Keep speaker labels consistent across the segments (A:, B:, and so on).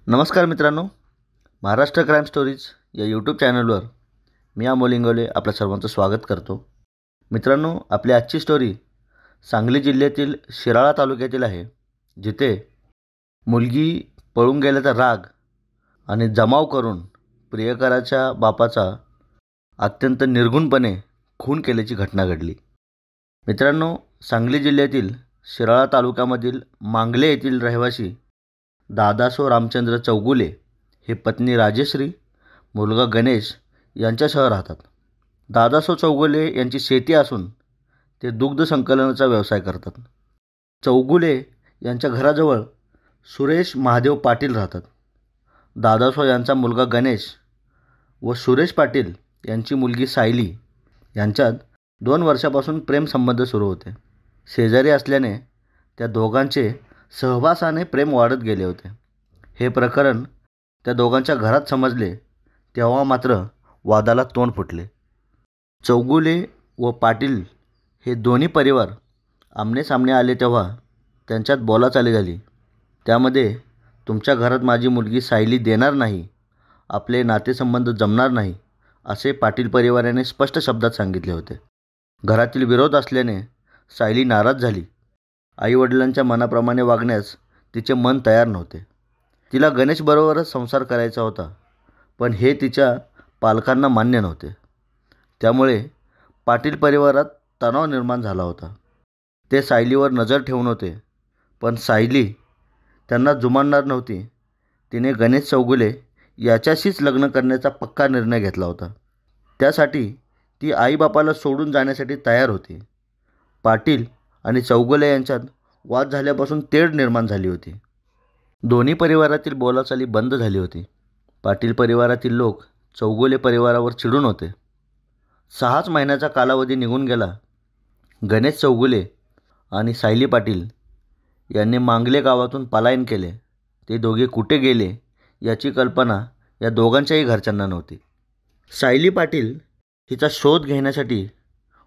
A: नमस्कार मित्रांनो, Maharashtra crime stories या यूट्यूब चॅनलवर मी अमोल इंगवले आपल्या सर्वांचं स्वागत करतो. मित्रांनो, आपली आजची स्टोरी सांगली जिल्ह्यातील शिराळा तालुक्यातील आहे, जिथे मुलगी पळून गेल्याचा राग आणि जमाव करून प्रियकराच्या बापाचा अत्यंत निर्घृणपणे खून केल्याची घटना घडली. मित्रांनो, सांगली जिल्ह्यातील शिराळा तालुक्यामधील मांगले येथील रहिवासी दादासो रामचंद्र चौगुले हे पत्नी राजेश्री, मुलगा गणेश यांच्यासह राहतात. दादासो चौगुले यांची शेती असून ते दुग्ध संकलनाचा व्यवसाय करतात. चौगुले यांच्या घराजवळ सुरेश महादेव पाटील राहतात. दादासो यांचा मुलगा गणेश व सुरेश पाटील यांची मुलगी सायली यांच्यात 2 वर्षापासून प्रेमसंबंध सुरू होते. शेजारी असल्याने त्या दोघांचे सहवासाने प्रेम वाढत गेले होते. हे प्रकरण त्या दोघांच्या घरात समजले तेव्हा मात्र वादाला तोंड फुटले. चौगुले व पाटील हे दोन्ही परिवार आमनेसामने आले तेव्हा त्यांच्यात बोलाचाली झाली. त्यामध्ये तुमच्या घरात माझी मुलगी सायली देणार नाही, आपले नातेसंबंध जमणार नाही, असे पाटील परिवाराने स्पष्ट शब्दात सांगितले होते. घरातील विरोध असल्याने सायली नाराज झाली. आईवडिलांच्या मनाप्रमाणे वागण्यास तिचे मन तयार नव्हते. तिला गणेशबरोबरच संसार करायचा होता, पण हे तिच्या पालकांना मान्य नव्हते. त्यामुळे पाटील परिवारात तणाव निर्माण झाला होता. ते सायलीवर नजर ठेवून होते, पण सायली त्यांना जुमानणार नव्हती. तिने गणेश चौगुले याच्याशीच लग्न करण्याचा पक्का निर्णय घेतला होता. त्यासाठी ती आईबापाला सोडून जाण्यासाठी तयार होती. पाटील आणि चौगुले यांच्यात वाद झाल्यापासून तेढ निर्माण झाली होती. दोन्ही परिवारातील बोलाचाली बंद झाली होती. पाटील परिवारातील लोक चौगुले परिवारावर चिडून होते. 6 महिन्याचा कालावधी निघून गेला. गणेश चौगुले आणि सायली पाटील यांनी मांगले गावातून पलायन केले. ते दोघे कुठे गेले याची कल्पना या दोघांच्याही घरच्यांना नव्हती. सायली पाटील हिचा शोध घेण्यासाठी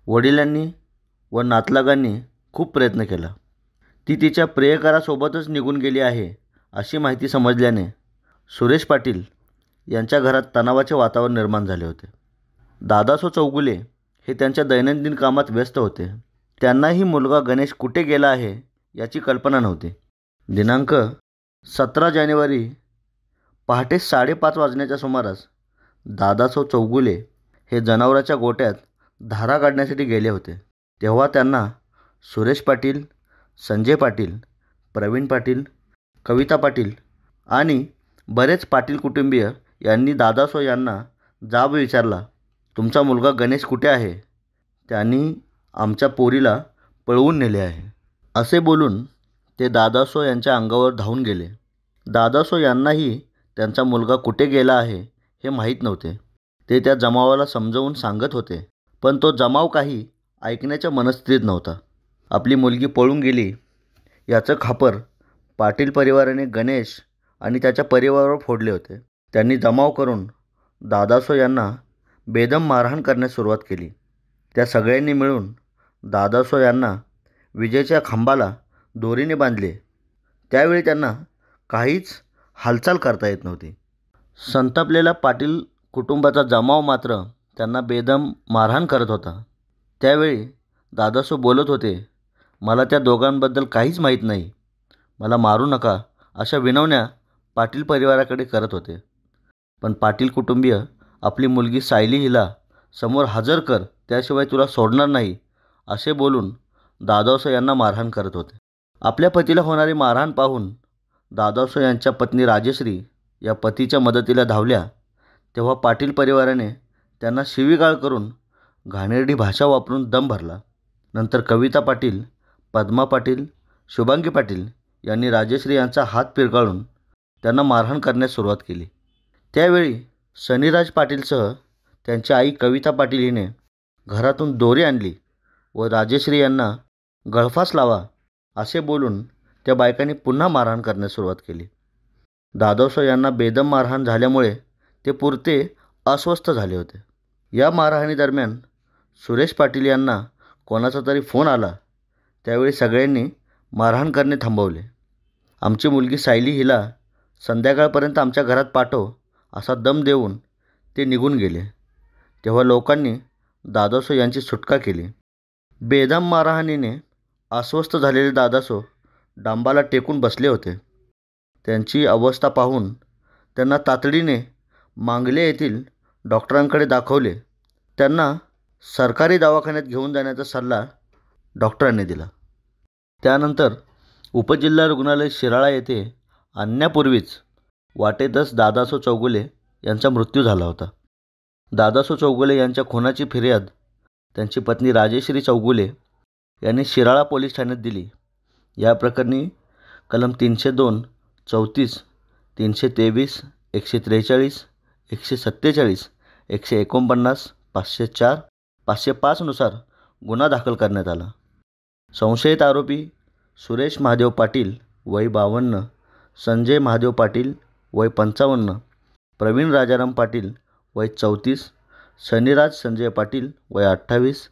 A: वडिलांनी व नातलगांनी खूप प्रयत्न केला. ती तिच्या प्रियकरासोबतच निघून गेली आहे अशी माहिती समजल्याने सुरेश पाटील यांच्या घरात तणावाचे वातावरण निर्माण झाले होते. दादासो चौगुले हे त्यांच्या दैनंदिन कामात व्यस्त होते. त्यांनाही मुलगा गणेश कुठे गेला आहे याची कल्पना नव्हती. दिनांक 17 जानेवारी पहाटे 5:30 वाजण्याच्या सुमारास दादासो चौगुले हे जनावराच्या गोट्यात धारा काढण्यासाठी गेले होते. तेव्हा त्यांना सुरेश पाटील, संजय पाटील, प्रवीण पाटील, कविता पाटील आणि बरेच पाटील कुटुंबीय यांनी दादासो यांना जाब विचारला, तुमचा मुलगा गणेश कुठे आहे? त्यांनी आमच्या पोरीला पळवून नेले आहे, असे बोलून ते दादासो यांच्या अंगावर धावून गेले. दादासो यांनाही त्यांचा मुलगा कुठे गेला आहे हे माहीत नव्हते. ते त्या जमावाला समजावून सांगत होते, पण तो जमाव काही ऐकण्याच्या मनस्थितीत नव्हता. आपली मुलगी पळून गेली याचं खापर पाटील परिवाराने गणेश आणि त्याच्या परिवारावर फोडले होते. त्यांनी जमाव करून दादासो यांना बेदम मारहाण करण्यास सुरुवात केली. त्या सगळ्यांनी मिळून दादासो यांना विजेच्या खांबाला दोरीने बांधले. त्यावेळी त्यांना काहीच हालचाल करता येत नव्हती. संतापलेला पाटील कुटुंबाचा जमाव मात्र त्यांना बेदम मारहाण करत होता. त्यावेळी दादासो बोलत होते, मला त्या दोघांबद्दल काहीच माहीत नाही, मला मारू नका, अशा विनवण्या पाटील परिवाराकडे करत होते. पण पाटील कुटुंबीय आपली मुलगी सायली हिला समोर हजर कर, त्याशिवाय तुला सोडणार नाही, असे बोलून दादासो यांना मारहाण करत होते. आपल्या पतीला होणारी मारहाण पाहून दादासो यांच्या पत्नी राजेश्री या पतीच्या मदतीला धावल्या. तेव्हा पाटील परिवाराने त्यांना शिवीगाळ करून घाणेरडी भाषा वापरून दम भरला. नंतर कविता पाटील, पद्मा पाटील, शुभांगी पाटील यांनी राजेश्री यांचा हात पिरकाळून त्यांना मारहाण करण्यास सुरुवात केली. त्यावेळी सनीराज पाटीलसह त्यांची आई कविता पाटील हिने घरातून दोरी आणली व राजेश्री यांना गळफास लावा असे बोलून त्या बायकांनी पुन्हा मारहाण करण्यास सुरुवात केली. दादासो यांना बेदम मारहाण झाल्यामुळे ते पुरते अस्वस्थ झाले होते. या मारहाणीदरम्यान सुरेश पाटील यांना कोणाचा तरी फोन आला. त्यावेळी सगळ्यांनी मारहाण करणे थांबवले. आमची मुलगी सायली हिला संध्याकाळपर्यंत आमच्या घरात पाठव असा दम देऊन ते निघून गेले. तेव्हा लोकांनी दादासो यांची सुटका केली. बेदम मारहाणीने अस्वस्थ झालेले दादासो डांबाला टेकून बसले होते. त्यांची अवस्था पाहून त्यांना तातडीने मांगले येथील डॉक्टरांकडे दाखवले. त्यांना सरकारी दवाखान्यात घेऊन जाण्याचा सल्ला डॉक्टरांनी दिला. त्यानंतर उपजिल्हा रुग्णालय शिराळा येथे आणण्यापूर्वीच वाटेतच दादासो चौगुले यांचा मृत्यू झाला होता. दादासो चौगुले यांच्या खुनाची फिर्याद त्यांची पत्नी राजेश्री चौगुले यांनी शिराळा पोलीस ठाण्यात दिली. या प्रकरणी कलम 302, 34, 323, 143, 147, 149, 504, 505 नुसार गुन्हा दाखल करण्यात आला. संशयित आरोपी सुरेश महादेव पाटील वय 52, संजय महादेव पाटील वय 55, प्रवीण राजाराम पाटील वय 34, शनिराज संजय पाटील वय 28,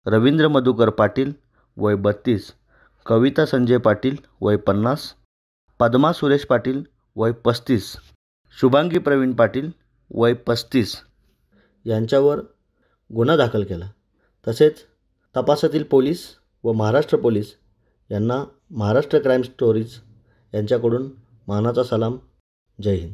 A: रवींद्र मधुकर पाटील वय 32, कविता संजय पाटील वय 50, पद्मा सुरेश पाटील वय 35, शुभांगी प्रवीण पाटील वय 35 यांच्यावर गुन्हा दाखल केला. तसेच तपासातील पोलीस व महाराष्ट्र पोलीस यांना महाराष्ट्र क्राईम स्टोरीज यांच्याकडून मानाचा सलाम. जय हिंद.